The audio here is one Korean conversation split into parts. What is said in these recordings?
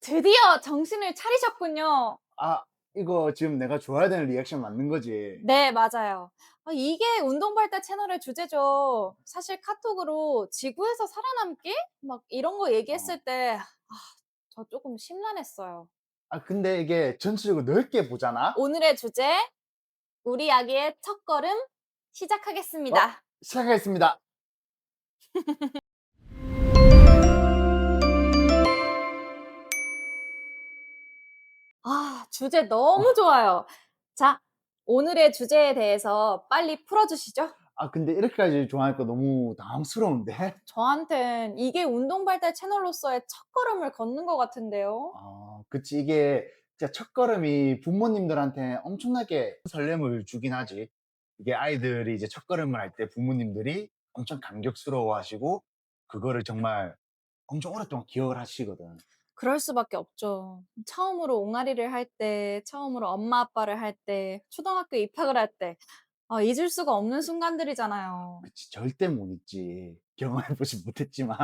드디어 정신을 차리셨군요. 아, 이거 지금 내가 줘야 되는 리액션 맞는 거지? 네, 맞아요. 이게 운동발달 채널의 주제죠. 사실 카톡으로 "지구에서 살아남기?" 막 이런 거 어. 얘기했을 때 저 쪼금 심란했어요. 아, 근데 이게 전체적으로 넓게 보잖아? 오늘의 주제 우리 아기의 첫걸음 어, 시작하겠습니다. 시작하겠습니다. 주제 어. 너무 좋아요. 자, 오늘의 주제에 대해서 빨리 풀어 주시죠. 아, 근데 이렇게까지 좋아하니까 너무 당황스러운데? 저한텐 이게 운동발달 채널로서의 첫걸음을 걷는 것 같은데요. 그치. 이게 진짜 첫걸음이 부모님들한테 엄청나게 설렘을 주긴 하지. 이게 아이들이 이제 첫걸음을 할 때 부모님들이 엄청 감격스러워 하시고, 그거를 정말 엄청 오랫동안 기억을 하시거든. 그럴 수밖에 없죠. 처음으로 옹알이를 할 때, 처음으로 엄마 아빠를 할 때, 초등학교 입학을 할 때 잊을 수가 없는 순간들이잖아요. 그치. 절대 못 잊지. 경험해 보진 못했지만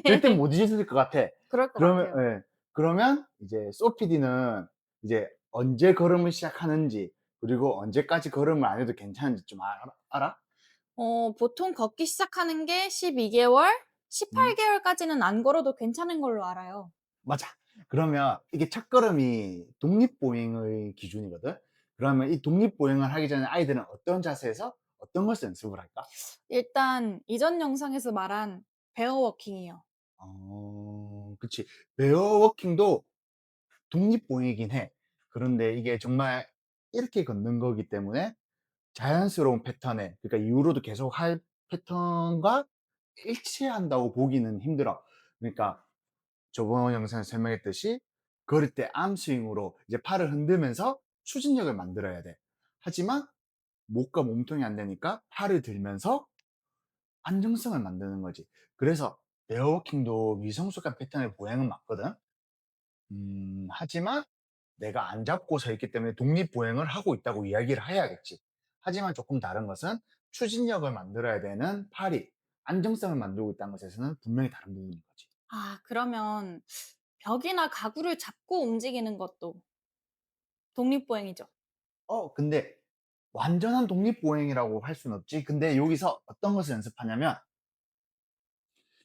절대 못 잊을 것 같아. 그럴 것 그러면 같아요. 예. 그러면 이제 소 PD는 이제 언제 걸음을 시작하는지, 그리고 언제까지 걸음을 안 해도 괜찮은지 좀 알아? 보통 걷기 시작하는 게 12 개월, 18 음. 개월까지는 안 걸어도 괜찮은 걸로 알아요. 맞아. 그러면 이게 첫걸음이 독립보행의 기준이거든. 그러면 이 독립보행을 하기 전에 아이들은 어떤 자세에서 어떤 것을 연습을 할까? 일단 이전 영상에서 말한 베어 워킹이요. 그치. 베어 워킹도 독립보행이긴 해. 그런데 이게 정말 이렇게 걷는 거기 때문에 자연스러운 패턴에, 그러니까 이후로도 계속 할 패턴과 일치한다고 보기는 힘들어. 그러니까 저번 영상에서 설명했듯이 걸을 때 암스윙으로 이제 팔을 흔들면서 추진력을 만들어야 돼. 하지만 목과 몸통이 안 되니까 팔을 들면서 안정성을 만드는 거지. 그래서 베어워킹도 위성숙한 패턴의 보행은 맞거든. 하지만 내가 안 잡고 서 있기 때문에 독립보행을 하고 있다고 이야기를 해야겠지. 하지만 조금 다른 것은 추진력을 만들어야 되는 팔이 안정성을 만들고 있다는 것에서는 분명히 다른 부분인 거지. 그러면 벽이나 가구를 잡고 움직이는 것도 독립보행이죠. 근데 완전한 독립보행이라고 할 수는 없지. 근데 여기서 어떤 것을 연습하냐면,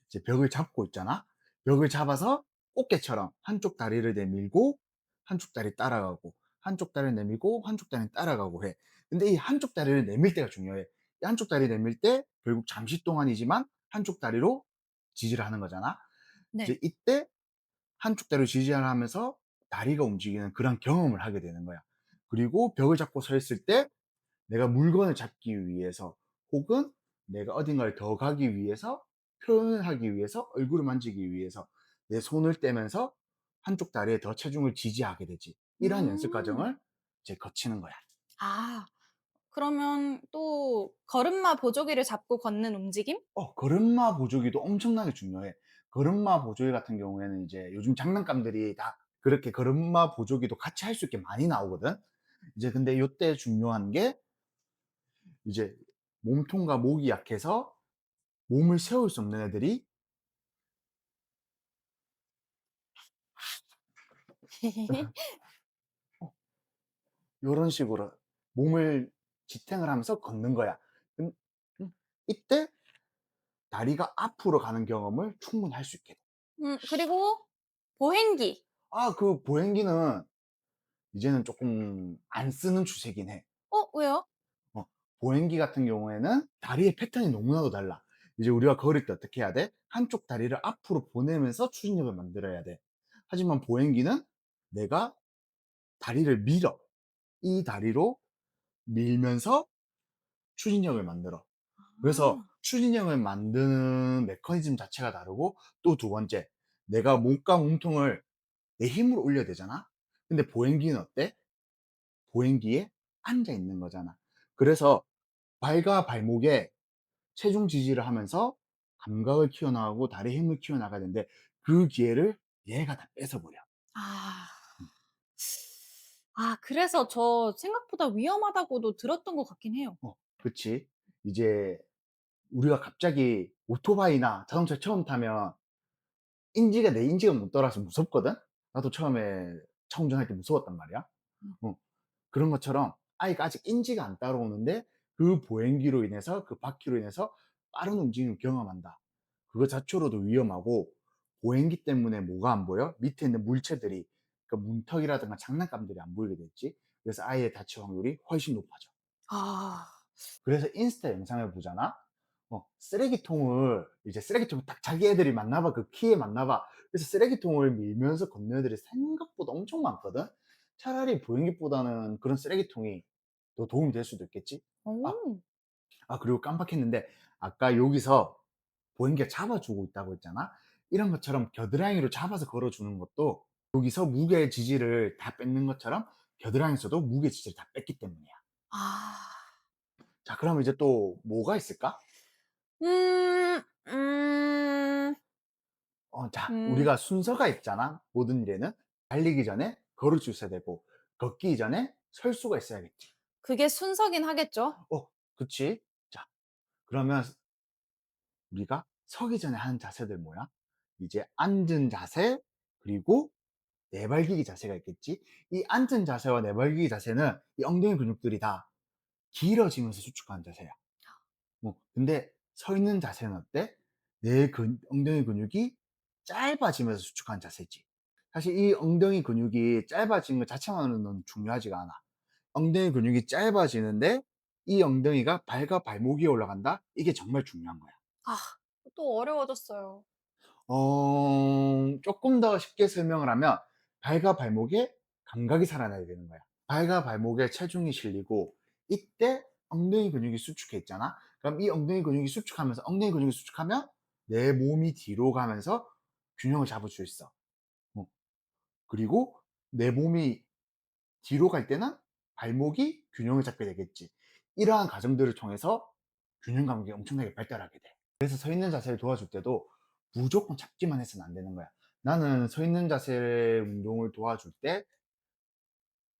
이제 벽을 잡고 있잖아. 벽을 잡아서 꽃게처럼 한쪽 다리를 내밀고 한쪽 다리 따라가고, 한쪽 다리를 내밀고 한쪽 다리는 따라가고 해. 근데 이 한쪽 다리를 내밀 때가 중요해. 이 한쪽 다리 내밀 때 결국 잠시 동안이지만 한쪽 다리로 지지를 하는 거잖아. 네. 이제 이때 한쪽 다리로 지지를 하면서 다리가 움직이는 그런 경험을 하게 되는 거야. 그리고 벽을 잡고 서 있을 때 내가 물건을 잡기 위해서, 혹은 내가 어딘가를 더 가기 위해서, 표현을 하기 위해서, 얼굴을 만지기 위해서 내 손을 떼면서 한쪽 다리에 더 체중을 지지하게 되지. 이러한 연습 음. 과정을 이제 거치는 거야. 아. 그러면 또 걸음마 보조기를 잡고 걷는 움직임? 걸음마 보조기도 엄청나게 중요해. 걸음마 보조기 같은 경우에는 이제 요즘 장난감들이 다 그렇게 걸음마 보조기도 같이 할 수 있게 많이 나오거든. 이제 근데 요때 중요한 게, 이제 몸통과 목이 약해서 몸을 세울 수 없는 애들이 요런 식으로 몸을 지탱을 하면서 걷는 거야. 음 이때 다리가 앞으로 가는 경험을 충분히 할 수 있게 돼. 그리고 보행기. 그 보행기는 이제는 쪼끔 안 쓰는 추세긴 해. 왜요? 어 보행기 같은 경우에는 다리의 패턴이 너무나도 달라. 이제 우리가 걸을 때 어떻게 해야 돼? 한쪽 다리를 앞으로 보내면서 추진력을 만들어야 돼. 하지만 보행기는 내가 다리를 밀어. 이 다리로 밀면서 추진력을 만들어. 그래서 아. 추진력을 만드는 메커니즘 자체가 다르고, 또 두 번째, 내가 몸과 몸통을 내 힘으로 올려야 되잖아. 근데 보행기는 어때? 보행기에 앉아 있는 거잖아. 그래서 발과 발목에 체중 지지를 하면서 감각을 키워나가고 다리에 힘을 키워나가야 되는데, 그 기회를 얘가 다 뺏어버려. 아. 그래서 저 생각보다 위험하다고도 들었던 것 같긴 해요. 그치. 이제 우리가 갑자기 오토바이나 자동차 처음 타면 인지가 내 인지가 못 따라서 무섭거든. 나도 처음에 차 운전할 때 무서웠단 말이야. 어. 그런 것처럼 아이가 아직 인지가 안 따라오는데 그 보행기로 인해서 그 바퀴로 인해서 빠른 움직임을 경험한다. 그거 자체로도 위험하고 보행기 때문에 뭐가 안 보여? 밑에 있는 물체들이 그러니까 문턱이라든가 장난감들이 안 보이게 됐지. 그래서 아이의 다칠 확률이 훨씬 높아져. 아. 그래서 인스타 영상을 보잖아. 쓰레기통을 이제 쓰레기통을 딱 자기 애들이 맞나 봐. 그 키에 맞나 봐. 그래서 쓰레기통을 밀면서 걷는 애들이 생각보다 엄청 많거든. 차라리 보행기보다는 그런 쓰레기통이 더 도움이 될 수도 있겠지. 아, 오. 그리고 깜빡했는데 아까 여기서 보행기가 잡아주고 있다고 했잖아. 이런 것처럼 겨드랑이로 잡아서 걸어주는 것도 여기서 무게 지지를 다 뺏는 것처럼 겨드랑이에서도 무게 지지를 다 뺐기 때문이야. 아. 자, 그럼 이제 또 뭐가 있을까? 음. 음. 자, 음. 우리가 순서가 있잖아. 모든 일에는. 달리기 전에 걸을 수 있어야 되고, 걷기 전에 설 수가 있어야겠지. 그게 순서긴 하겠죠. 그치? 자, 그러면 우리가 서기 전에 하는 자세들 뭐야? 이제 앉은 자세, 그리고 내발기기 자세가 있겠지? 이 앉은 자세와 내발기기 자세는 이 엉덩이 근육들이 다 길어지면서 수축하는 자세야. 근데 서 있는 자세는 어때? 엉덩이 근육이 짧아지면서 수축하는 자세지. 사실 이 엉덩이 근육이 짧아지는 것 자체만으로는 중요하지가 않아. 엉덩이 근육이 짧아지는데 이 엉덩이가 발과 발목 위에 올라간다? 이게 정말 중요한 거야. 아, 또 어려워졌어요. 조금 더 쉽게 설명을 하면 발과 발목에 감각이 살아나야 되는 거야. 발과 발목에 체중이 실리고 이때 엉덩이 근육이 수축해 있잖아. 그럼 이 엉덩이 근육이 수축하면서 엉덩이 근육이 수축하면 내 몸이 뒤로 가면서 균형을 잡을 수 있어. 어. 그리고 내 몸이 뒤로 갈 때는 발목이 균형을 잡게 되겠지. 이러한 과정들을 통해서 균형 감각이 엄청나게 발달하게 돼. 그래서 서 있는 자세를 도와줄 때도 무조건 잡기만 해서는 안 되는 거야. 나는 서 있는 자세 운동을 도와줄 때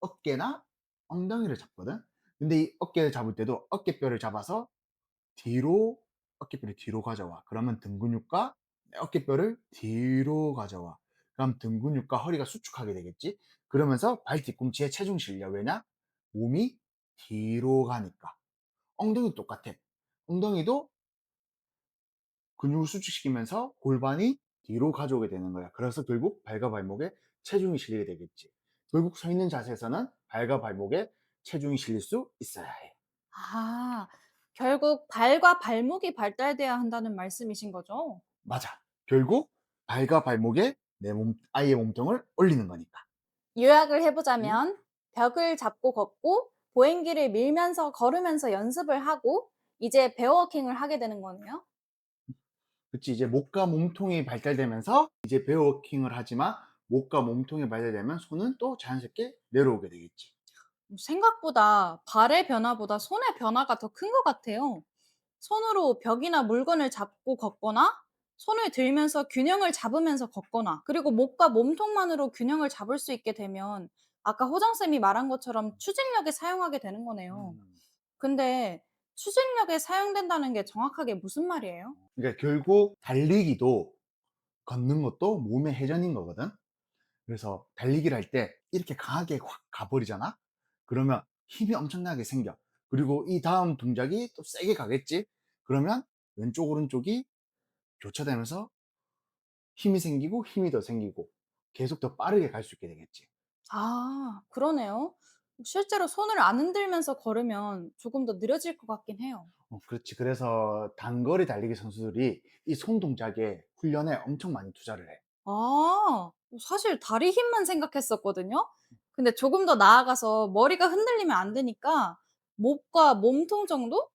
어깨나 엉덩이를 잡거든. 근데 이 어깨를 잡을 때도 어깨뼈를 잡아서 뒤로, 어깨뼈를 뒤로 가져와. 그러면 등 근육과 어깨뼈를 뒤로 가져와. 그럼 등 근육과 허리가 수축하게 되겠지. 그러면서 발 뒤꿈치에 체중 실려. 왜냐? 몸이 뒤로 가니까. 엉덩이 똑같아. 엉덩이도 근육을 수축시키면서 골반이 뒤로 가져오게 되는 거야. 그래서 결국 발과 발목에 체중이 실리게 되겠지. 결국 서 있는 자세에서는 발과 발목에 체중이 실릴 수 있어야 해. 아, 결국 발과 발목이 발달돼야 한다는 말씀이신 거죠? 맞아. 결국 발과 발목에 아이의 몸통을 올리는 거니까. 요약을 해 응? 보자면 벽을 잡고 걷고 보행기를 밀면서 걸으면서 연습을 하고 이제 베어워킹을 하게 되는 거네요. 그치. 이제 목과 몸통이 발달되면서 이제 베어워킹을 하지만 목과 몸통이 발달되면 손은 또 자연스럽게 내려오게 되겠지. 생각보다 발의 변화보다 손의 변화가 더 큰 것 같아요. 손으로 벽이나 물건을 잡고 걷거나 손을 들면서 균형을 잡으면서 걷거나 그리고 목과 몸통만으로 균형을 잡을 수 있게 되면 아까 호정쌤이 말한 것처럼 추진력에 사용하게 되는 거네요. 음. 근데 추진력에 사용된다는 게 정확하게 무슨 말이에요? 그러니까 결국 달리기도 걷는 것도 몸의 회전인 거거든. 그래서 달리기를 할 때 이렇게 강하게 확 가버리잖아? 그러면 힘이 엄청나게 생겨. 그리고 이 다음 동작이 또 세게 가겠지? 그러면 왼쪽, 오른쪽이 교차되면서 힘이 생기고 힘이 더 생기고 계속 더 빠르게 갈 수 있게 되겠지. 아, 그러네요. 실제로 손을 안 흔들면서 걸으면 조금 더 느려질 것 같긴 해요. 그렇지. 그래서 단거리 달리기 선수들이 이 손 동작에 훈련에 엄청 많이 투자를 해. 아. 사실 다리 힘만 생각했었거든요. 근데 조금 더 나아가서 머리가 흔들리면 안 되니까 목과 몸통 정도?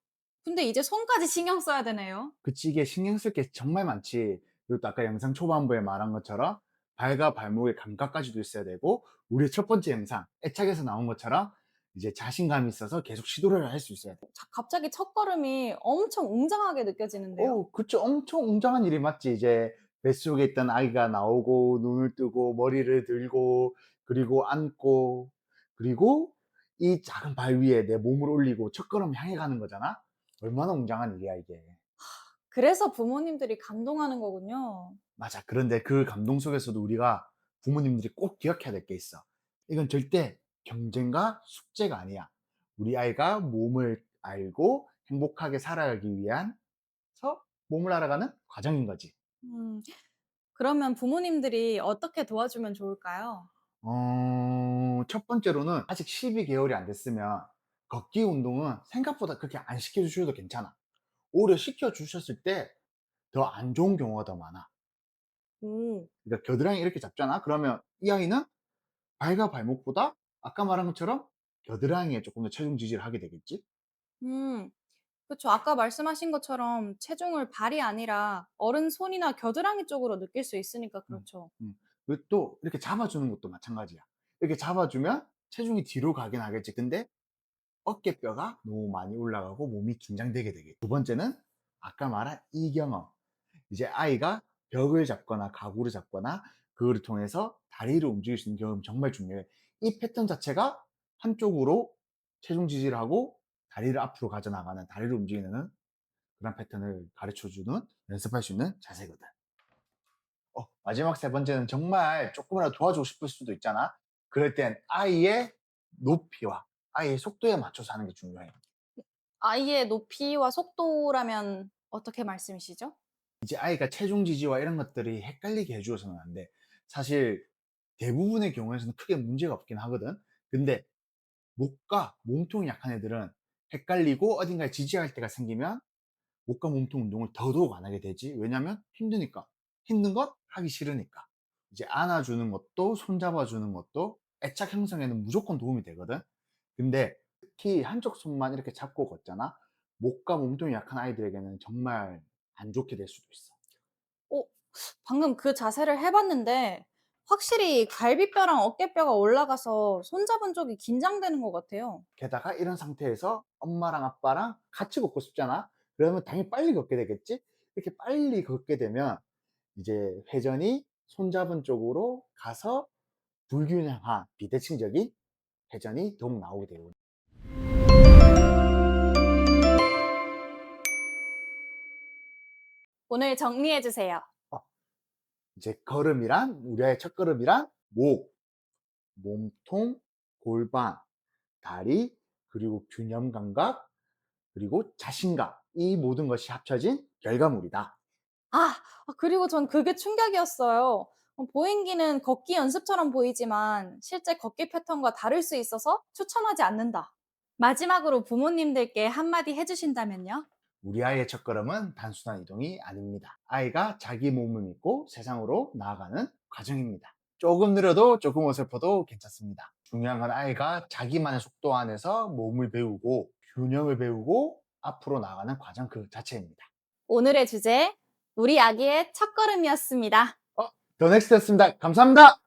근데 이제 손까지 신경 써야 되네요. 그치. 이게 신경 쓸 게 정말 많지. 그리고 또 아까 영상 초반부에 말한 것처럼 발과 발목의 감각까지도 있어야 되고 우리 첫 번째 영상 애착에서 나온 것처럼 이제 자신감이 있어서 계속 시도를 할 수 있어야 돼. 갑자기 첫걸음이 엄청 웅장하게 느껴지는데요. 그쵸. 엄청 웅장한 일이 맞지. 이제 뱃속에 있던 아이가 나오고 눈을 뜨고 머리를 들고 그리고 앉고 그리고 이 작은 발 위에 내 몸을 올리고 첫걸음 향해 가는 거잖아. 얼마나 웅장한 일이야 이게. 그래서 부모님들이 감동하는 거군요. 맞아. 그런데 그 감동 속에서도 우리가 부모님들이 꼭 기억해야 될 게 있어. 이건 절대 경쟁과 숙제가 아니야. 우리 아이가 몸을 알고 행복하게 살아가기 위한 몸을 알아가는 과정인 거지. 음. 그러면 부모님들이 어떻게 도와주면 좋을까요? 첫 번째로는 아직 12개월이 안 됐으면 걷기 운동은 생각보다 그렇게 안 시켜주셔도 괜찮아. 오히려 시켜주셨을 때 더 안 좋은 경우가 더 많아. 오. 그러니까 겨드랑이 이렇게 잡잖아? 그러면 이 아이는 발과 발목보다 아까 말한 것처럼 겨드랑이에 조금 더 체중 지지를 하게 되겠지? 음. 그쵸. 아까 말씀하신 것처럼 체중을 발이 아니라 어른 손이나 겨드랑이 쪽으로 느낄 수 있으니까 음. 그렇죠. 그리고 또 이렇게 잡아주는 것도 마찬가지야. 이렇게 잡아주면 체중이 뒤로 가긴 하겠지. 근데 어깨뼈가 너무 많이 올라가고 몸이 긴장되게 되겠지. 두 번째는 아까 말한 이 경험. 이제 아이가 벽을 잡거나 가구를 잡거나 그거를 통해서 다리를 움직일 수 있는 경험이 정말 중요해. 이 패턴 자체가 한쪽으로 체중 지지를 하고 다리를 앞으로 가져나가는, 다리를 움직이는 그런 패턴을 가르쳐 주는, 연습할 수 있는 자세거든. 마지막 세 번째는 정말 조금이라도 도와주고 싶을 수도 있잖아. 그럴 땐 아이의 높이와 아이의 속도에 맞춰서 하는 게 중요해. 아이의 높이와 속도라면 어떻게 말씀이시죠? 이제 아이가 체중 지지와 이런 것들이 헷갈리게 해 주어서는 안 돼. 사실 대부분의 경우에서는 크게 문제가 없긴 하거든. 근데 목과 몸통이 약한 애들은 헷갈리고 어딘가에 지지할 때가 생기면 목과 몸통 운동을 더더욱 안 하게 되지. 왜냐면 힘드니까. 힘든 건 하기 싫으니까. 이제 안아주는 것도 손잡아 주는 것도 애착 형성에는 무조건 도움이 되거든. 근데 특히 한쪽 손만 이렇게 잡고 걷잖아. 목과 몸통이 약한 아이들에게는 정말 안 좋게 될 수도 있어. 어 방금 그 자세를 해 봤는데 확실히 갈비뼈랑 어깨뼈가 올라가서 손잡은 쪽이 긴장되는 것 같아요. 게다가 이런 상태에서 엄마랑 아빠랑 같이 걷고 싶잖아. 그러면 당연히 빨리 걷게 되겠지. 이렇게 빨리 걷게 되면 이제 회전이 손잡은 쪽으로 가서 불균형한 비대칭적인 회전이 더욱 나오게 되고, 오늘 정리해 주세요. 어, 이제 걸음이란 우리 아이의 첫걸음이란 목, 몸통, 골반, 다리, 그리고 균형 감각, 그리고 자신감, 이 모든 것이 합쳐진 결과물이다. 아 그리고 전 그게 충격이었어요. 보행기는 걷기 연습처럼 보이지만 실제 걷기 패턴과 다를 수 있어서 추천하지 않는다. 마지막으로 부모님들께 한마디 해 주신다면요? 우리 아이의 첫걸음은 단순한 이동이 아닙니다. 아이가 자기 몸을 믿고 세상으로 나아가는 과정입니다. 조금 느려도 조금 어설퍼도 괜찮습니다. 중요한 건 아이가 자기만의 속도 안에서 몸을 배우고 균형을 배우고 앞으로 나아가는 과정 그 자체입니다. 오늘의 주제 우리 아기의 첫걸음이었습니다. 더 넥스트였습니다. 감사합니다.